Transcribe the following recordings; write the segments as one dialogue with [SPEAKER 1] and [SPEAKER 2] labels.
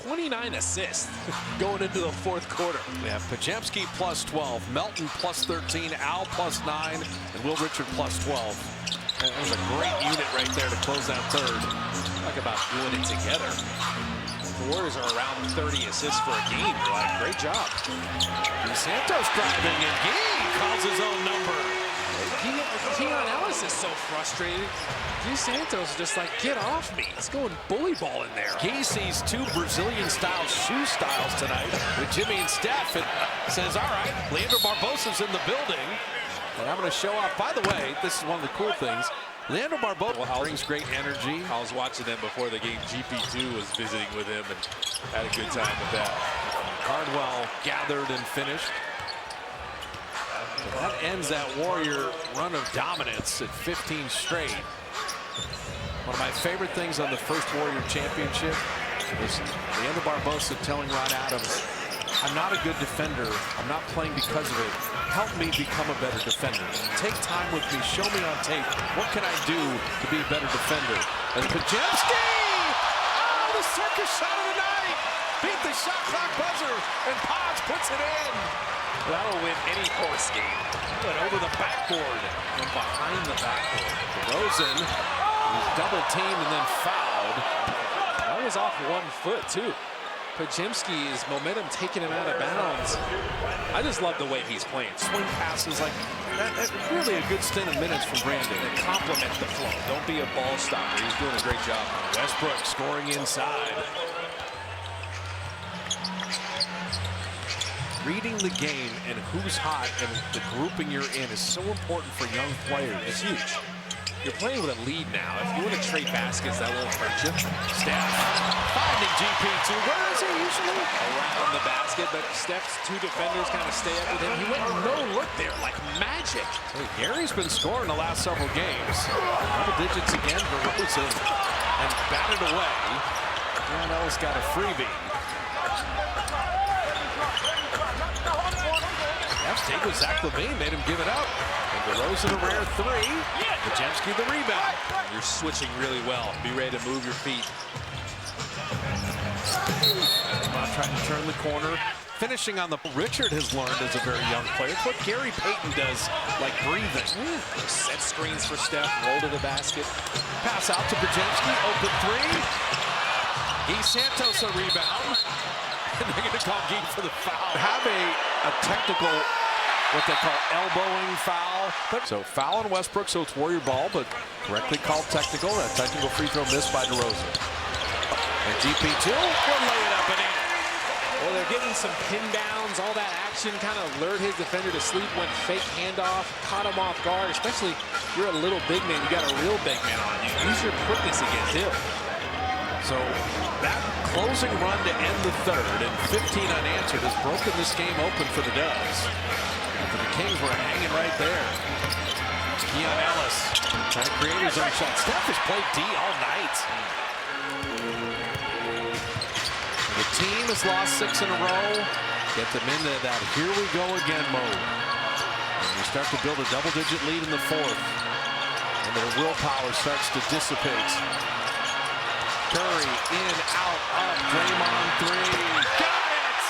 [SPEAKER 1] 29 assists going into the fourth quarter.
[SPEAKER 2] We have Pajemski plus 12, Melton plus 13, Al plus 9, and Will Richard plus 12. That was a great unit right there to close that third.
[SPEAKER 1] Talk about doing it together. The Warriors are around 30 assists for a game. You're like, great job.
[SPEAKER 2] Santos driving, and Gee calls his own number.
[SPEAKER 1] Keon Ellis is so frustrated. Santos is just like, get off me. It's going bully ball in there.
[SPEAKER 2] He sees two Brazilian-style shoe styles tonight with Jimmy and Steph, and says, all right, Leandro Barbosa's in the building, and I'm going to show off. By the way, this is one of the cool things. Leandro Barbosa brings great energy.
[SPEAKER 1] I was watching them before the game. GP2 was visiting with him and had a good time with that.
[SPEAKER 2] Cardwell gathered and finished. That ends that Warrior run of dominance at 15 straight. One of my favorite things on the first Warrior championship was Leandro Barbosa telling Ron Adams, I'm not a good defender. I'm not playing because of it. Help me become a better defender. Take time with me. Show me on tape. What can I do to be a better defender? And Pajemski! Oh, the circus shot of the night! Beat the shot clock buzzer, and Podge puts it in.
[SPEAKER 1] That'll win any horse game. But over the backboard and behind the backboard.
[SPEAKER 2] DeRozan was double teamed and then fouled.
[SPEAKER 1] That was off 1 foot, too. Pajemski's momentum taking him out of bounds. I just love the way he's playing.
[SPEAKER 2] Swing passes like that's really a good stint of minutes from Brandon.
[SPEAKER 1] And complement the flow. Don't be a ball stopper. He's doing a great job.
[SPEAKER 2] Westbrook scoring inside. Reading the game and who's hot and the grouping you're in is so important for young players.
[SPEAKER 1] It's huge. You're playing with a lead now. If you want to trade baskets, that won't hurt you.
[SPEAKER 2] Steph finding GP2. Where is he usually?
[SPEAKER 1] Around the basket, but Steph's two defenders kind of stay up with him. He went no look there, like magic.
[SPEAKER 2] Hey, Gary's been scoring the last several games. Double digits again for Rosen. And batted away. And Ellis got a freebie. Stayed with Zach LaVine, made him give it up. And DeRozan a rare three. Pajemski the rebound.
[SPEAKER 1] You're switching really well. Be ready to move your feet.
[SPEAKER 2] Not trying to turn the corner. Finishing on the Richard has learned as a very young player. It's what Gary Payton does, like breathing.
[SPEAKER 1] Set screens for Steph, roll to the basket.
[SPEAKER 2] Pass out to Pajemski, open three. Guy Santos a rebound. And they're going to call Guy for the foul. Have a technical, what they call elbowing foul. So foul on Westbrook, so it's Warrior ball, but correctly called technical. That technical free throw missed by DeRozan. And GP2 will lay it up and in.
[SPEAKER 1] Well, they're getting some pin downs. All that action kind of lured his defender to sleep. Went fake handoff, caught him off guard. Especially if you're a little big man, you got a real big man on you. Use your quickness against him.
[SPEAKER 2] So that closing run to end the third and 15 unanswered has broken this game open for the Dubs. After the Kings were hanging right there. Keon Ellis trying to create his own shot. Steph has played D all night. The team has lost 6 in a row. Get them into that here we go again mode. And we start to build a double-digit lead in the fourth. And their willpower starts to dissipate. Curry in, out, up, Draymond three. Got it!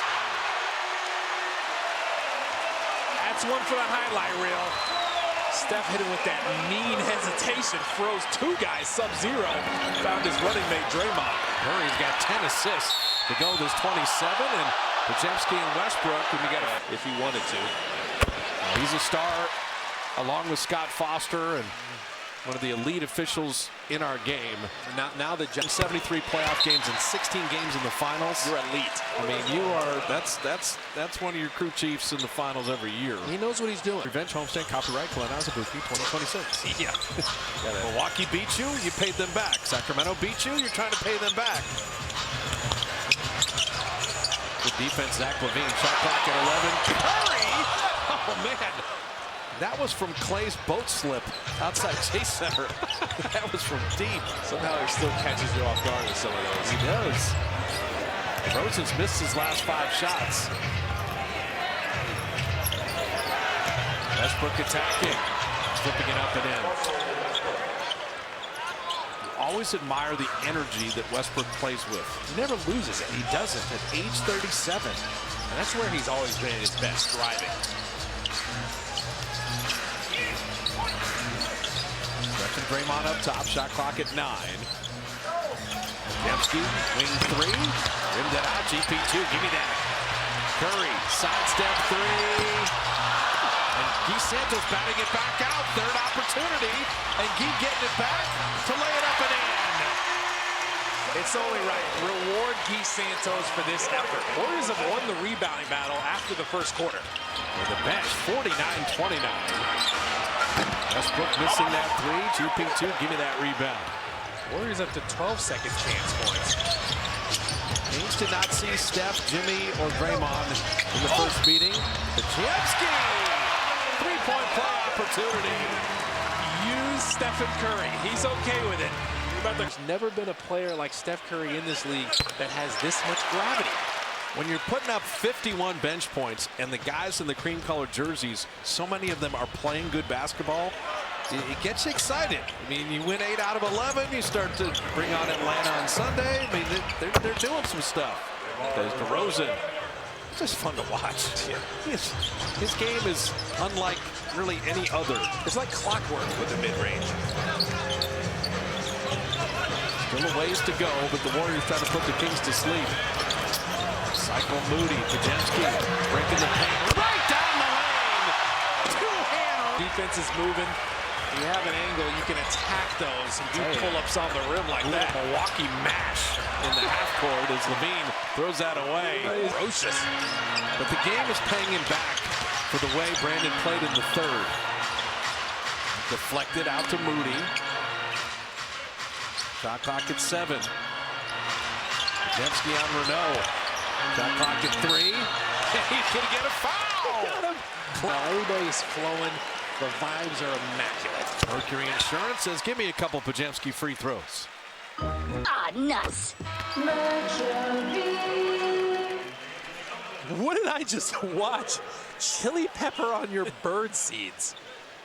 [SPEAKER 1] That's one for the highlight reel. Steph hit him with that mean hesitation, froze two guys sub-zero. Found his running mate, Draymond.
[SPEAKER 2] Curry's got 10 assists to go this 27, and Pajemski and Westbrook, and you got
[SPEAKER 1] if he wanted to.
[SPEAKER 2] He's a star along with Scott Foster and one of the elite officials in our game.
[SPEAKER 1] Now the
[SPEAKER 2] 73 playoff games and 16 games in the finals.
[SPEAKER 1] You're elite.
[SPEAKER 2] I mean, you are. That's one of your crew chiefs in the finals every year.
[SPEAKER 1] He knows what he's doing.
[SPEAKER 2] Revenge homestand copyright Glenn Azabuki 2026.
[SPEAKER 1] Yeah.
[SPEAKER 2] Milwaukee beat you, you paid them back. Sacramento beat you, you're trying to pay them back. Good defense, Zach LaVine. Shot clock at 11. Curry! Oh man. That was from Clay's boat slip outside Chase Center. That was from deep.
[SPEAKER 1] Somehow he still catches you off guard with some of those.
[SPEAKER 2] He does. Rosen's missed his last 5 shots. Westbrook attacking. Flipping it up and in. always admire the energy that Westbrook plays with.
[SPEAKER 1] He never loses it.
[SPEAKER 2] He doesn't at age 37.
[SPEAKER 1] And that's where he's always been at his best, driving.
[SPEAKER 2] Steph and Draymond up top. Shot clock at 9. Dembski, wing 3. Rimmed it out. GP2. Give me that. Curry, sidestep 3. And Guy Santos batting it back out. Third opportunity. And Guy getting it back to lay it up and in.
[SPEAKER 1] It's only right. Reward Guy Santos for this effort. Warriors have won the rebounding battle after the first quarter.
[SPEAKER 2] With the bench, 49-29. Westbrook missing that 3. GP2, give me that rebound.
[SPEAKER 1] Warriors up to 12-second chance points.
[SPEAKER 2] Kings did not see Steph, Jimmy, or Draymond in the first meeting. Pajemski! Three-point play opportunity.
[SPEAKER 1] Use Stephen Curry. He's okay with it. But there's never been a player like Steph Curry in this league that has this much gravity.
[SPEAKER 2] When you're putting up 51 bench points and the guys in the cream-colored jerseys, so many of them are playing good basketball, it gets you excited. I mean, you win 8 out of 11, you start to bring on Atlanta on Sunday. I mean, they're doing some stuff. There's DeRozan. It's just fun to watch. His game is unlike really any other.
[SPEAKER 1] It's like clockwork with the mid-range.
[SPEAKER 2] Still a ways to go, but the Warriors try to put the Kings to sleep. Cycle Moody, Pajemski breaking the paint right down the lane. Two-hander.
[SPEAKER 1] Defense is moving. You have an angle, you can attack those and do pull-ups on the rim like that.
[SPEAKER 2] Milwaukee mash in the half court as Levine throws that away.
[SPEAKER 1] Ferocious.
[SPEAKER 2] But the game is paying him back for the way Brandon played in the third. Deflected out to Moody. Shot clock at 7. Dembski on Renault. Shot clock at 3. He's going to get a foul.
[SPEAKER 1] Everybody's flowing. The vibes are immaculate.
[SPEAKER 2] Mercury Insurance says, give me a couple Pajemski free throws.
[SPEAKER 3] Ah, nuts.
[SPEAKER 1] What did I just watch? Chili pepper on your bird seeds.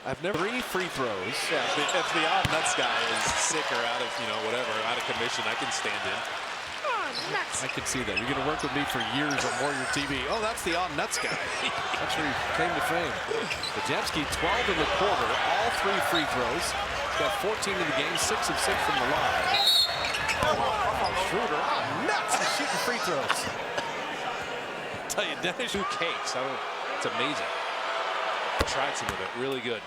[SPEAKER 1] I've never.
[SPEAKER 2] 3 free throws.
[SPEAKER 4] Yeah, if the odd nuts guy is sick or out of, whatever, out of commission, I can stand in.
[SPEAKER 2] I can see that. You're going to work with me for years on Warrior TV. Oh, that's the nuts guy. That's where he came to fame. Pajemski, 12 in the quarter, all 3 free throws. Got 14 in the game, 6 of 6 from the line. Schroeder, nuts! He's shooting free throws. I'll tell you, Dennis.
[SPEAKER 1] 2 cakes. It's amazing. Tried some of it. Really good.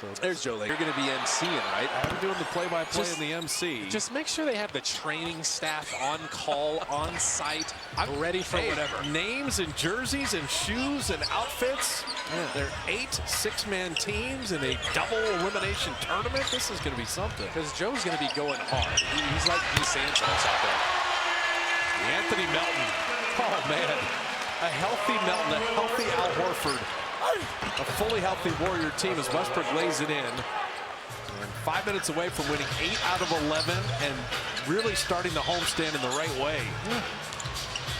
[SPEAKER 2] So
[SPEAKER 1] there's Joe Laker. You're going to be emceeing, right?
[SPEAKER 2] I'm doing the play-by-play in the MC.
[SPEAKER 1] Just make sure they have the training staff on call, on site, ready for whatever.
[SPEAKER 2] Names and jerseys and shoes and outfits. Man, they're 8 6-man teams in a double elimination tournament. This is going to be something.
[SPEAKER 1] Because Joe's going to be going hard. He's like Guy Santos out there.
[SPEAKER 2] Anthony Melton. Oh, man. A healthy Melton, a healthy Al Horford. A fully healthy Warrior team as Westbrook lays it in. And 5 minutes away from winning 8 out of 11 and really starting the homestand in the right way.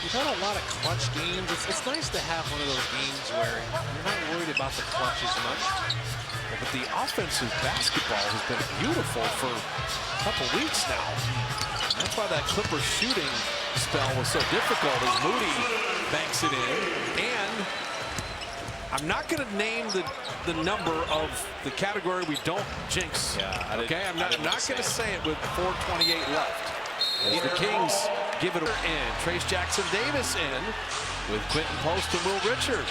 [SPEAKER 1] You've had a lot of clutch games. It's nice to have one of those games where you're not worried about the clutch as much.
[SPEAKER 2] But the offensive basketball has been beautiful for a couple weeks now. That's why that Clippers shooting spell was so difficult as Moody banks it in. And I'm not going to name the number of the category we don't jinx.
[SPEAKER 4] Yeah,
[SPEAKER 2] okay, I'm not going to say it with 4:28 left. As the Kings give it in. Trace Jackson-Davis in with Quentin Post and Will Richard.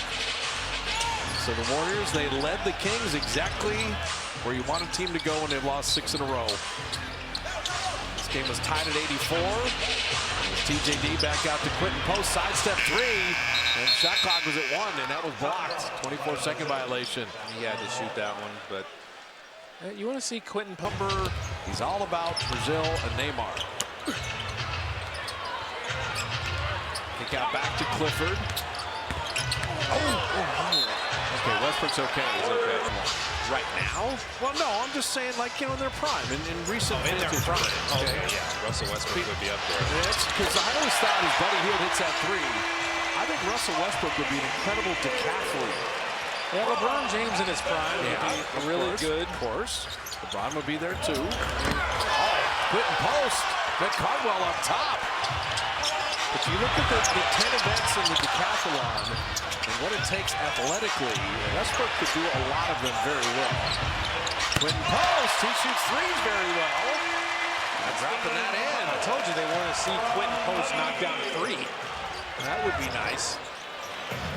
[SPEAKER 2] So the Warriors, they led the Kings exactly where you want a team to go when they've lost 6 in a row. This game was tied at 84. TJD back out to Quentin Post, sidestep 3. And shot clock was at 1, and that was blocked. 24-second violation.
[SPEAKER 4] He had to shoot that one, but
[SPEAKER 1] You want to see Quentin Pumper.
[SPEAKER 2] He's all about Brazil and Neymar. Kick out back to Clifford. Okay, Westbrook's okay. He's okay.
[SPEAKER 1] Right now?
[SPEAKER 2] Well, no, I'm just saying, like, in their prime, in recent
[SPEAKER 1] in their
[SPEAKER 2] vintage.
[SPEAKER 1] prime.
[SPEAKER 2] Okay.
[SPEAKER 4] yeah, Russell Westbrook would be up there.
[SPEAKER 2] Because I always thought as Buddy Hield hits that 3, I think Russell Westbrook would be an incredible decathlete.
[SPEAKER 1] Yeah, LeBron James in his prime would be really good.
[SPEAKER 2] Of course. LeBron would be there too. Oh, Quentin Post. Then Cardwell up top. But you look at the 10 events in the decathlon and what it takes athletically, Westbrook could do a lot of them very well. Quentin Post, he shoots threes very well. And dropping that in.
[SPEAKER 1] I told you they want to see Quentin Post knock down a three.
[SPEAKER 2] That would be nice.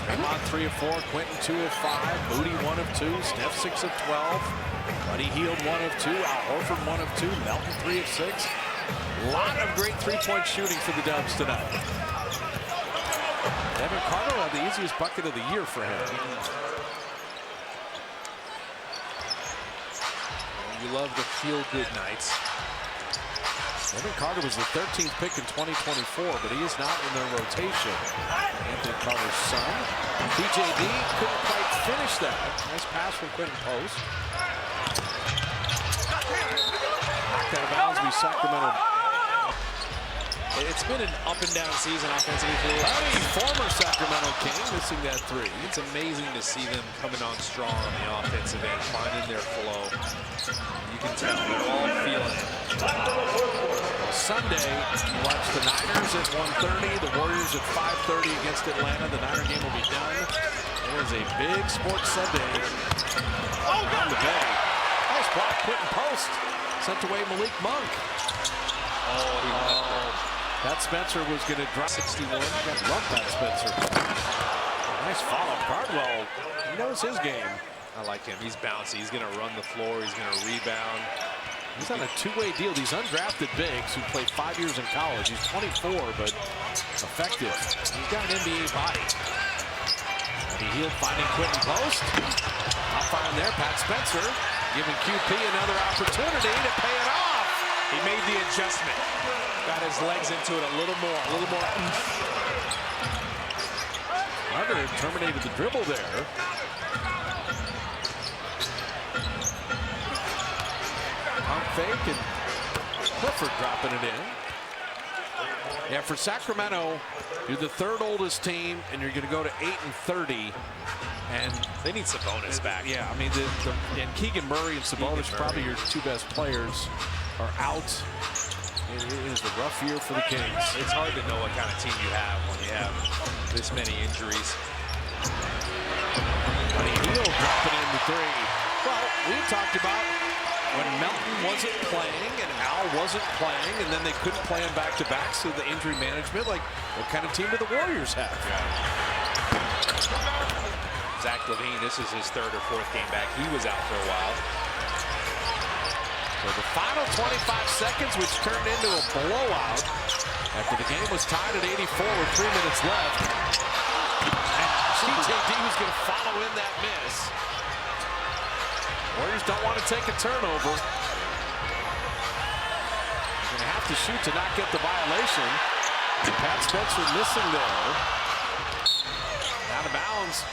[SPEAKER 2] Draymond 3 of 4, Quentin 2 of 5, Moody 1 of 2, Steph 6 of 12, Buddy Hield 1 of 2, Al Horford 1 of 2, Melton 3 of 6. A lot of great three-point shooting for the Dubs tonight. Evan Carter had the easiest bucket of the year for him.
[SPEAKER 1] You love the feel-good nights.
[SPEAKER 2] Evan Carter was the 13th pick in 2024, but he is not in their rotation. Anthony Carter's son. PJD couldn't quite finish that. Nice pass from Quentin Post. Knocked out of bounds by Sacramento.
[SPEAKER 1] It's been an up-and-down season offensively for the
[SPEAKER 2] Buddy, former Sacramento King, missing that three.
[SPEAKER 1] It's amazing to see them coming on strong on the offensive end, finding their flow. You can tell they're all feeling it.
[SPEAKER 2] Sunday, watch the Niners at 1:30, the Warriors at 5:30 against Atlanta. The Niner game will be done. There's a big sports Sunday on the Bay. Nice block, Quentin Post. Sent away Malik Monk. Pat Spencer was going to drop 61. Love Pat Spencer. Nice follow. Cardwell, he knows his game.
[SPEAKER 1] I like him. He's bouncy. He's going to run the floor. He's going to rebound.
[SPEAKER 2] He's on a two-way deal. These undrafted bigs who played 5 years in college. He's 24, but effective.
[SPEAKER 1] He's got an NBA body.
[SPEAKER 2] Buddy Hield finding Quentin Post. Not firing there. Pat Spencer giving QP another opportunity to pay it off.
[SPEAKER 1] He made the adjustment. Got his legs into it a little more oomph.
[SPEAKER 2] Hunter terminated the dribble there. Pump fake and Clifford dropping it in. Yeah, for Sacramento, you're the third oldest team, and you're going to go to 8-30. And
[SPEAKER 1] they need Sabonis back.
[SPEAKER 2] Yeah, I mean, and Keegan Murray and Sabonis, probably your two best players, are out. It is a rough year for the Kings.
[SPEAKER 1] It's hard to know what kind of team you have when you have this many injuries.
[SPEAKER 2] Buddy Hield dropping in the three. Well, we talked about when Melton wasn't playing and Al wasn't playing, and then they couldn't play him back-to-back, so the injury management, like, what kind of team do the Warriors have?
[SPEAKER 1] Zach LaVine, this is his third or fourth game back. He was out for a while.
[SPEAKER 2] So the final 25 seconds, which turned into a blowout after the game was tied at 84 with 3 minutes left. And CJD was going to follow in that miss. Warriors don't want to take a turnover. Going to have to shoot to not get the violation. And Pat Spencer missing there. Out of bounds.